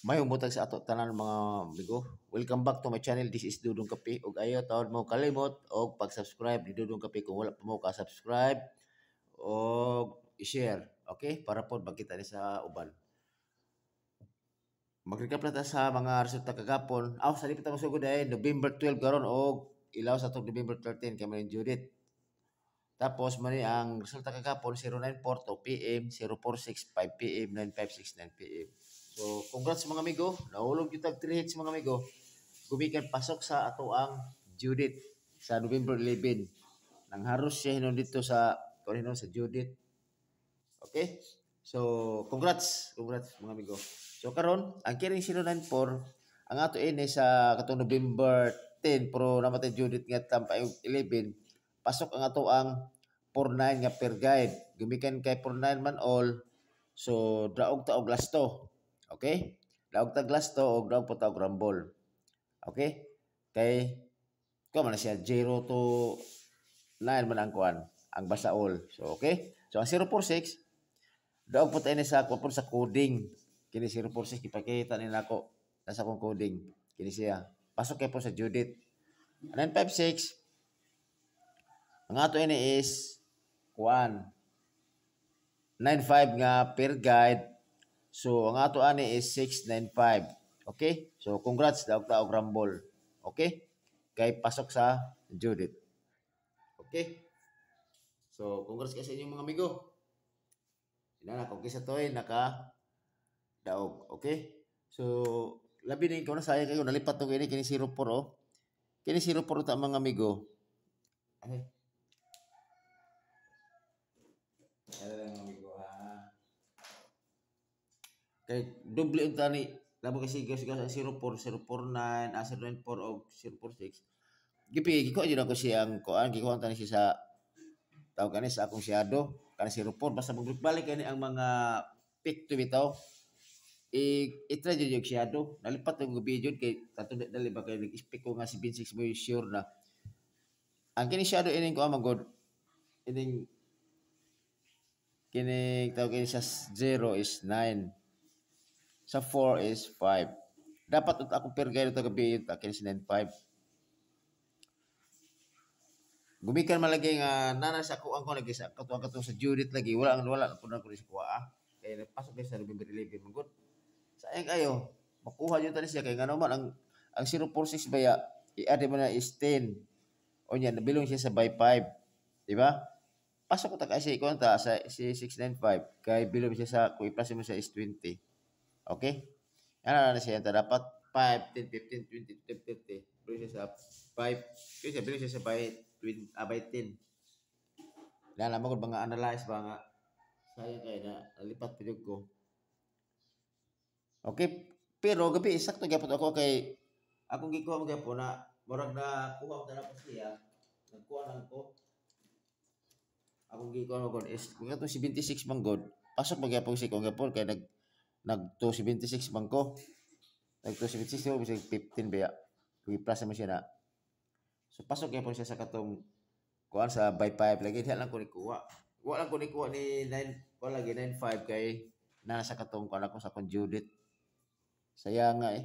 May umutag sa ato tanan mga amigo. Welcome back to my channel. This is Dudong Kape. Ug ayo taon mo kalimot og pag-subscribe ni Dudong Kape kung wala pa mo ka-subscribe og i-share. Okay? Para po magkita ni sa uban. Mag-recap na ta sa mga resulta kagapon. Sa lipit ang sugod ay November 12 karon og ilaw sa tong November 13 kay man Judith. Tapos mani ang resulta kagapon 094 2 PM, 046 5 PM, 956 9 PM. So, congrats mga amigo. Nahulog yung tag 3 hits mga amigo. Gumikan pasok sa ato ang Judith sa November 11. Nang haros siya hinon dito sa sa Judith. Okay? So, congrats. Congrats mga amigo. So, karon ang kiring 094, ang ato ini sa katong November 10, pero namatay Judith nga tampa 11, pasok ang ato ang 49 nga per guide. Gumikan kay 49 man all. So, daog ta og lasto. Okay? Daog ta lasto og daog po ta og rumble. Okay? Kay ko man siya 0 to 9 man ang kuan, ang basa all. So, okay? So, ang 046 daog po tayo sa kuan sa coding. Kini 046 ipakita ni nako nasa kong coding. Kini siya. Pasok kay po sa Judith. 956 ang ato ini is kuan 95 nga per guide. So ang ato ani is 695. Okay? So congrats daog ta og rumble. Okay? Kay pasok sa Judith. Okay? So congrats kasi inyong mga amigo. Ina kung kisa toy naka daog. Okay? So labi din ko na saya kayo nalipat to kini 04 oh. Kini 04 ta mga amigo. Ay. Ano lang mga amigo ha. Kay doble unta ni labo kasi sigaw sa 04 049 094 og 046. Gipi ko jud ako siyang kuan gikuha ta ni siya sa tawag kani sa akong siyado kana 04 basta magbalik kani ang mga pick to bitaw i-try jud yung shadow. Nalipat yung video kay tato dali ba kay nag-speak ko nga si 26 mo sure na. Ang kini shadow ining ko magod. Ining kini tawag kini sa 0 is 9. Sa 4 is 5. Dapat ut ako per guide to gabi ta kini si 95. Gumikan malagi nga nana sa ko ang ko lagi sa katong sa Judith lagi wala pud ko si kuha. Kay pasok sa November 11 magod. Sayang kayo, makuha nyo tali siya. Kaya nga naman, ang 046 baya, i-add mo na is 10. O niya, nabilong siya sa by 5. Diba? Pasok ko ta kasi ikaw ta sa si 695. Kaya bilong siya sa, kung i-plus mo siya is 20. Okay? Yan na siya. Dapat 5, 10, 15, 20, 30. Bilong siya sa 5. Kasi bilong siya sa by 10. Yan na, magod mga analyze ba nga. Sayang kayo na, nalipat pilig ko. Okay, pero gabi sakto gyapon ako kay akong gikuha mo gyapon na murag na kuha ko na po siya. Nagkuha lang ko. Akong gikuha mo kon is kung ato 76 man god. Pasok mo gyapon si kong gyapon kay nag 276 man ko. Nag 276 mo bisag 15 ba. Kung plus mo siya na. So pasok gyapon siya sa katong kuan sa by 5 lagi diha lang ko ni kuha. Wala ko ni kuha ni 9 ko lagi 95 kay nasa katong kuan ako sa kon Judith. Saya nga eh.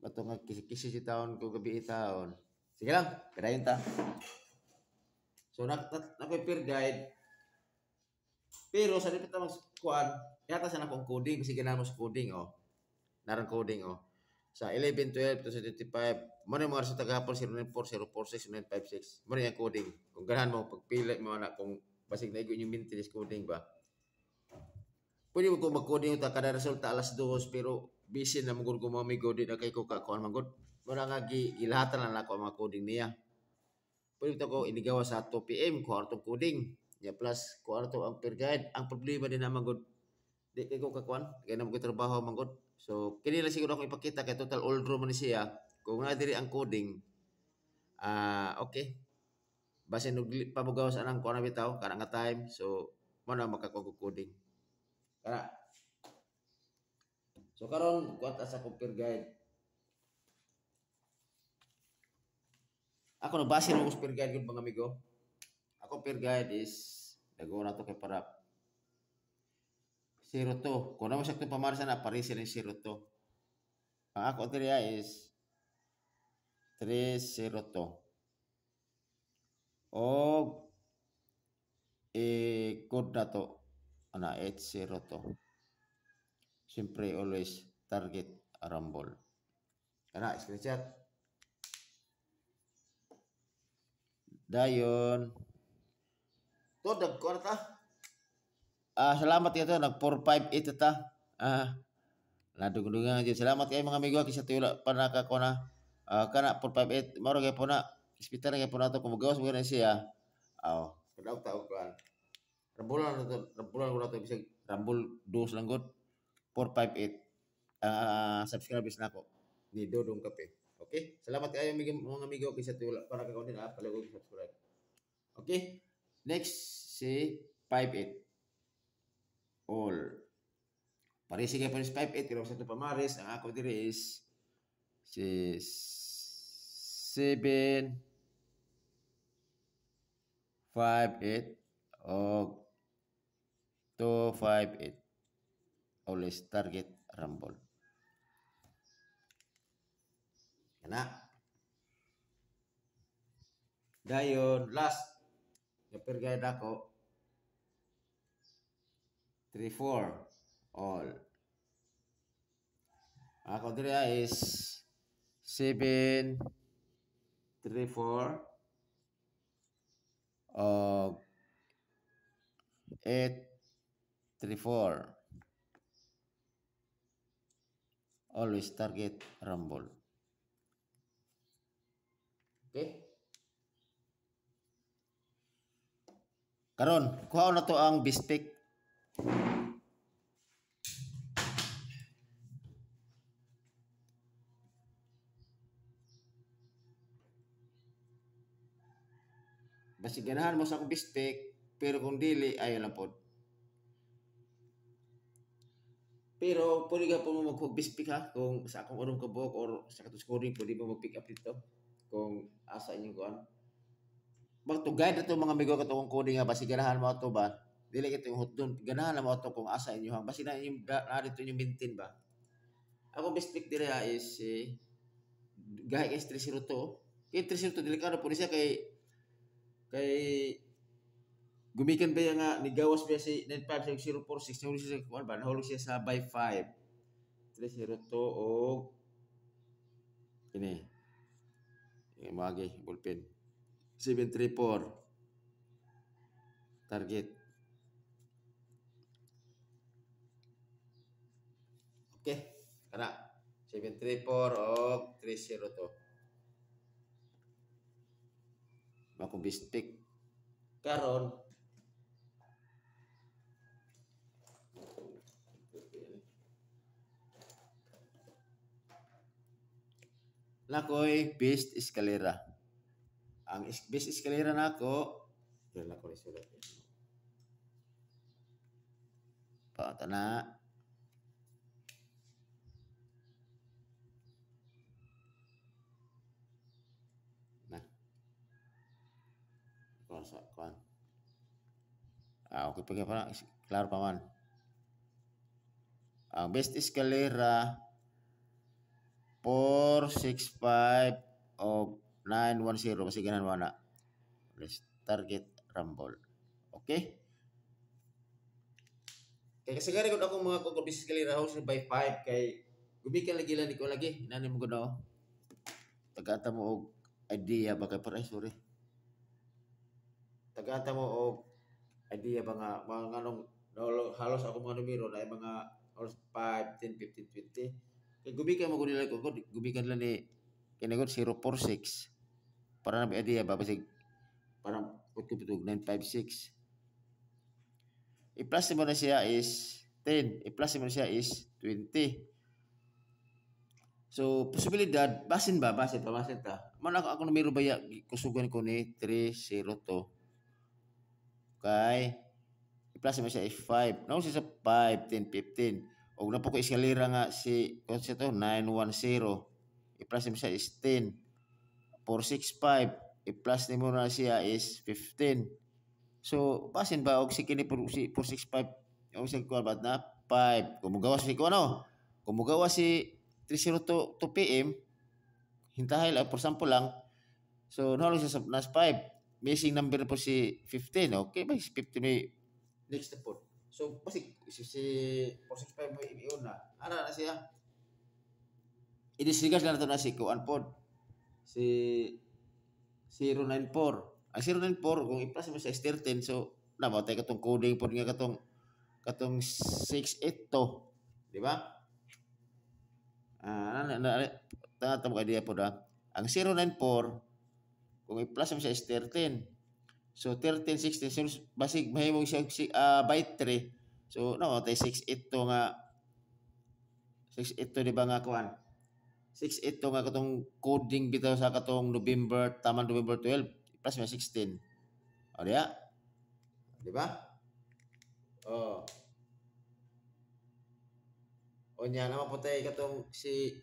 Bato nga kisi-kisi si taon ko gabi taon. Sige lang, kadayon ta. So nakoy peer guide. Pero sa dipit tamang kuan, yata sa nakong coding kasi ginamo sa coding oh. Narang coding oh. Sa 11, 12 to 75, mo na mga resulta gahapon 094, 046, 956. Mo na yung coding. Kung ganahan mo pagpili mo na kung basig na igo yung maintenance coding ba. Pwede mo kung mag-coding ta kada resulta alas 2 pero busy na magud ko mamigo di na kay ko ka kuan magud. Mura nga gilahatan lang ako ang mga coding niya. Pwede to ko inigawa sa 2 PM ko atong coding. Ya plus ko ato ang per guide. Ang problema din na magud di kay ko ka kuan, kay na mo trabaho magud. So kini lang siguro ako ipakita kay total all draw man siya. Kung na diri ang coding okay. Base no pamugaw sa anang kuan bitaw kana nga time. So mo na makakog-coding. Kana. So karon kuat sa compare guide. Ako nagbase ng compare guide gud mga amigo. Ako compare guide is nagawa na to kay para 02. Kung naman sakto pamara sana Paris rin 02. Ang ako diri is 302. O code na to ana 802. Siyempre always target rumble. Kana screenshot. Dayon. To dagko ta. Salamat ito nag 458 ta. Nadugdugan jud. Salamat kay mga amigo kisa tula panaka ko na kana 458 maro gay po na hospital gay po na to kumugawas mo na siya. Kadaog taog kan. Rambulan na to, rambulan ko na to bisag rambul dos lang gud 458. Subscribers na ako ni Dodong Kape. Okay? Salamat kayo mga amigo kisa tula panaka ko din palugod subscribe. Okay? Next si 58 all. Parisi kay paris 58 pero sa pamaris ang ako diri is si 7 58 o 258 always target rumble. Kana. Dayon last kapir guide ako 34 all. Ako diri is 7 34 o 834 always target rumble. Okay? Karon, kuha na to ang bistik. Basi ganahan mo sa akong bistik, pero kung dili, ayaw lang po. Pero pwede ka po mo mag-bistik ha, kung sa akong urong kabok or sa katuskoring, pwede mo mag-pick up dito. Kung asa inyong kuhan. Mag-to-guide ito mga amigo katong coding nga, basi ganahan mo ito ba? Dili ito yung hot doon, ganahan mo ito kung asa inyong, basi na dito yung maintain ba? Ako bistik dire is gahi kay 302. Kay 302 delikado po siya kay gumikan ba nga nigawas ba si 95046 nahulog siya sa kuan ba nahulog siya sa by 5 302 o ini magi bullpen 734 target. Okay kana 734 o 302 ako bistik karon nakoy best escalera. Ang best escalera nako dala ko isulat. Paata na. Nah. Kuan sa kuan. Okay pa pa klaro pa man. Ang best escalera 465 o 910 kasi ganan mo na. Let's target rumble. Okay? Kaya kasi gari ko ako mga kung best escalera house by 5 kay gumikan lagi lang ko lagi. Inani mo ko na. Tagata mo og idea ba kay para sorry. Tagata mo og idea ba nga mga anong halos ako mga numero na mga halos 5, 10, 15, 20. Kaya gumikan mo ko nila ko gumikan lang ni kinagot 046 para na idea ba basig parang 956. I-plus mo na siya is 10. I-plus mo na siya is 20. So, posibilidad, basin ta. Man ako numero ba ya kusugan ko ni 302. Kay i-plus mo siya is 5. Now siya sa 5, 10, 15. O na po ko eskalera nga si kung to 910. I-plus mo siya is 10. 465. I-plus ni mo na siya is 15. So, basin ba og si kini 465 o sa kuan ba na 5. Kumugawa si ko ano? Kumugawa si 3:02 PM, hintahay lang, for sample lang. So, nahulog siya sa nas 5. Missing number po si 15. Okay ba? Si 15 may next na po. So, kasi si 465 mo iyon na. Ano na siya? I-disregard na ito na si Kuan po. Si 094. Ang 094, kung i-plus mo sa S13, so, namatay katong coding po nga katong 682. Di ba? Tama ka idea po na. Ang 094, kung i-plus mo sa S13, so 13, 16, so basig mahimong siya byte 3. So namatay 682 nga 682 di ba nga kuan? 682 nga katong coding bitaw sa katong November, tamang November 12, plus mo 16. O diya? Di ba? Oh. O niya naman po tayo katong si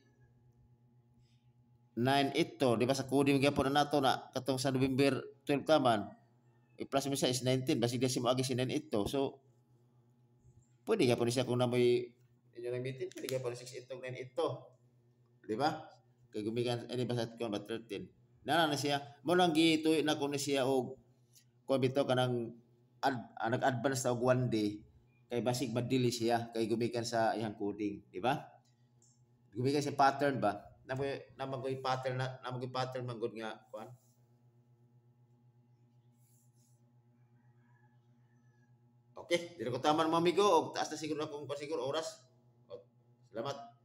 982, di ba sa coding gyapon na nato na katong sa November 12 taman. I-plus mo siya is 19, basig desi mo agi si 982. So pwede gyapon siya kung na may inyo lang meeting, pwede gyapon 682 982. Di ba? Kay gumikan ani ba sa kuan ba 13. Nana na siya, mo lang gituy na ko na siya og kuan bitaw kanang nag-advance ta og 1 day kay basig madili siya kay gumikan sa iyang coding, di ba? Gumikan sa pattern ba? Namagoy pattern man gud nga kuan. Okay, dili ko taman mga amigo og taas na siguro akong pasiguro oras. Salamat.